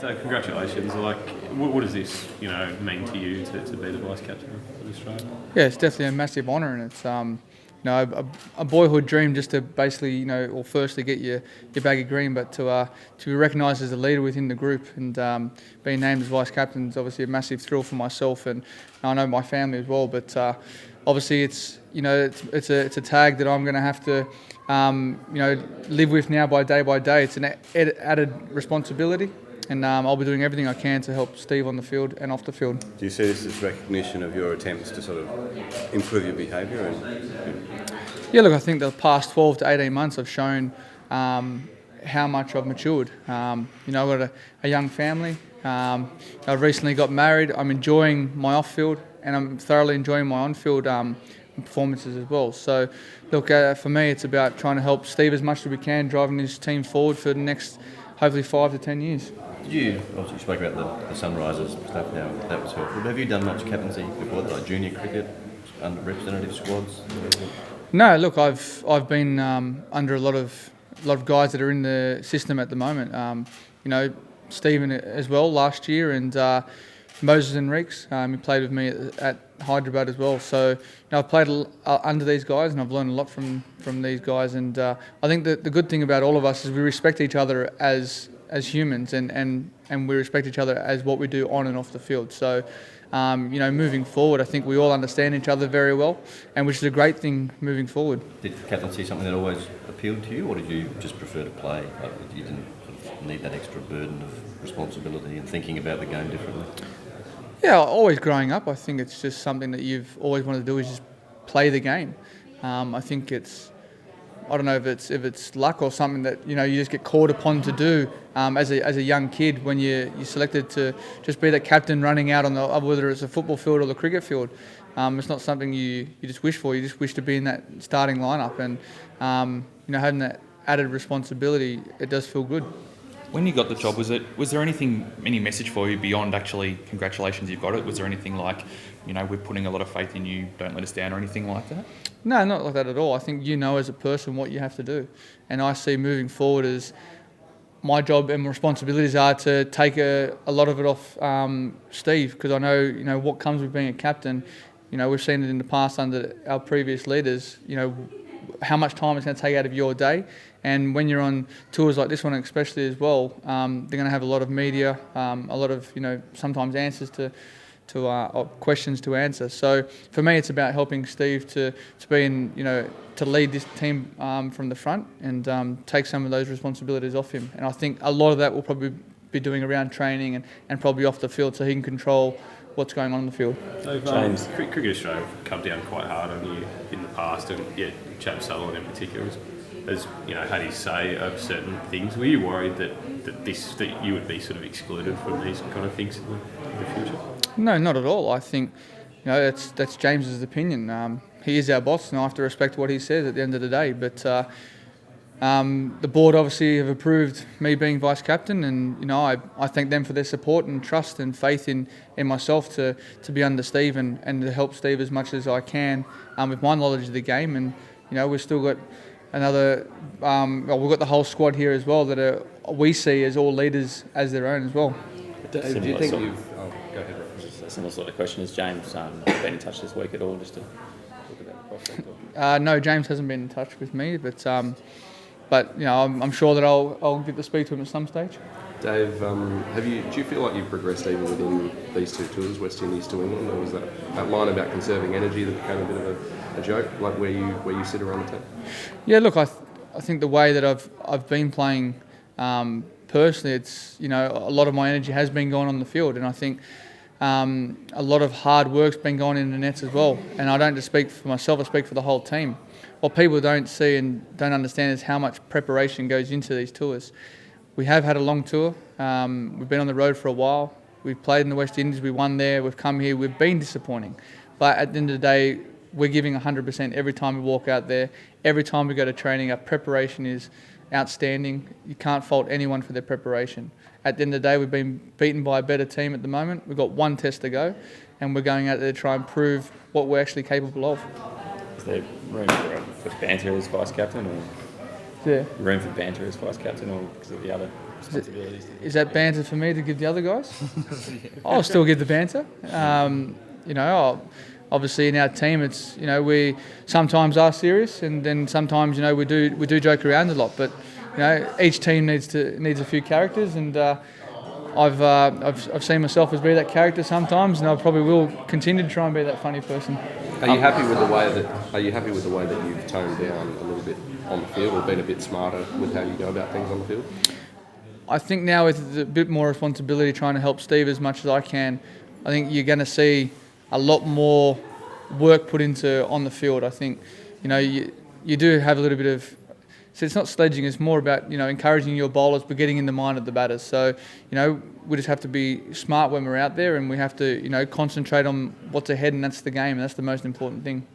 Dave, congratulations. Like, what does this, mean to you to be the vice captain of Australia? Yeah, it's definitely a massive honour, and it's a boyhood dream just to basically or firstly get your bag of green, but to be recognised as a leader within the group and being named as vice captain is obviously a massive thrill for myself, and I know my family as well. But obviously it's a tag that I'm going to have to live with now by day. It's an added responsibility. And I'll be doing everything I can to help Steve on the field and off the field. Do you see this as recognition of your attempts to sort of improve your behaviour? Yeah, look, I think the past 12 to 18 months I've shown how much I've matured. I've got a young family. I recently got married. I'm enjoying my off-field and I'm thoroughly enjoying my on-field performances as well. So, look, for me, it's about trying to help Steve as much as we can, driving his team forward for the next, hopefully, 5 to 10 years. You obviously spoke about the Sunrisers stuff now, that was helpful. Have you done much captaincy before, like junior cricket, under representative squads? No, look, I've been under a lot of guys that are in the system at the moment. Stephen as well last year, and Moses Enriques, he played with me at Hyderabad as well. So I've played under these guys, and I've learned a lot from these guys. And I think that the good thing about all of us is we respect each other as humans, and we respect each other as what we do on and off the field. So, moving forward, I think we all understand each other very well, and which is a great thing moving forward. Did captaincy something that always appealed to you, or did you just prefer to play? Like you didn't sort of need that extra burden of responsibility and thinking about the game differently? Yeah, always growing up, I think it's just something that you've always wanted to do is just play the game. I think I don't know if it's luck or something that you just get called upon to do as a young kid when you're selected to just be that captain running out on whether it's a football field or the cricket field. It's not something you just wish for. You just wish to be in that starting lineup, and having that added responsibility, it does feel good. When you got the job, was there any message for you beyond actually congratulations you've got it? Was there anything like, we're putting a lot of faith in you, don't let us down, or anything like that? No, not like that at all. I think as a person what you have to do, and I see moving forward as my job and responsibilities are to take a lot of it off Steve, because I know what comes with being a captain. We've seen it in the past under our previous leaders. How much time it's going to take out of your day. And when you're on tours like this one, especially as well, they're going to have a lot of media, a lot of sometimes answers to questions to answer. So for me, it's about helping Steve to be in to lead this team from the front and take some of those responsibilities off him. And I think a lot of that will probably be doing around training and probably off the field, so he can control what's going on the field. James, Cricket Australia have come down quite hard on you in the past, and Chap Sutherland in particular has had his say over certain things. Were you worried that you would be sort of excluded from these kind of things in the future? No, not at all. I think that's James's opinion. He is our boss, and I have to respect what he says at the end of the day. But the board obviously have approved me being vice captain, and I thank them for their support and trust and faith in myself to be under Steve and to help Steve as much as I can with my knowledge of the game. And we've still got another. We've got the whole squad here as well that we see as all leaders as their own as well. Dave, do you think you've? Oh, go ahead. A similar sort of question. Has James been in touch this week at all, just to talk about the prospect? No, James hasn't been in touch with me, but I'm sure that I'll get to speak to him at some stage. Dave, do you feel like you've progressed even within these two tours, West Indies to England, or was that line about conserving energy that became a bit of a joke, like where you sit around the table? Yeah, look, I think the way that I've been playing personally, it's a lot of my energy has been going on the field, and I think a lot of hard work's been going in the nets as well. And I don't just speak for myself; I speak for the whole team. What people don't see and don't understand is how much preparation goes into these tours. We have had a long tour. We've been on the road for a while. We've played in the West Indies. We won there. We've come here. We've been disappointing. But at the end of the day, we're giving 100% every time we walk out there. Every time we go to training, our preparation is outstanding. You can't fault anyone for their preparation. At the end of the day, we've been beaten by a better team at the moment. We've got one test to go, and we're going out there to try and prove what we're actually capable of. Is there room for banter as vice captain, or room for banter as vice captain, or because of the other responsibilities? Is that banter for me to give the other guys? I'll still give the banter. Obviously in our team, it's we sometimes are serious, and then sometimes we do joke around a lot. But each team needs a few characters, and I've seen myself as being that character sometimes, and I probably will continue to try and be that funny person. Are you happy with the way that you've toned down a little bit on the field, or been a bit smarter with how you go about things on the field? I think now with a bit more responsibility, trying to help Steve as much as I can, I think you're going to see a lot more work put into on the field. I think you do have a little bit of. So it's not sledging, it's more about, encouraging your bowlers but getting in the mind of the batters. So, we just have to be smart when we're out there, and we have to, concentrate on what's ahead, and that's the game, and that's the most important thing.